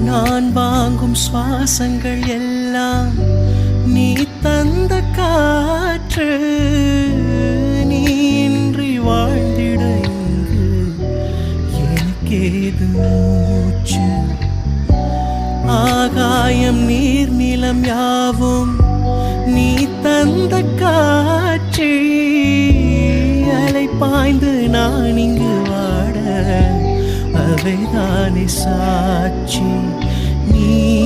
நான் வாங்கும் சுவாசங்கள் எல்லாம் நீ தந்த காற்று. நீ இன்றி வாழ்ந்திட இங்கு எனக்கேது மூச்சு. ஆகாயம் நீர் நிலம் யாவும் நீ தந்த காட்சி. அலை பாய்ந்து நான் இங்கு வாட அவைதானே சாட்சி. நீ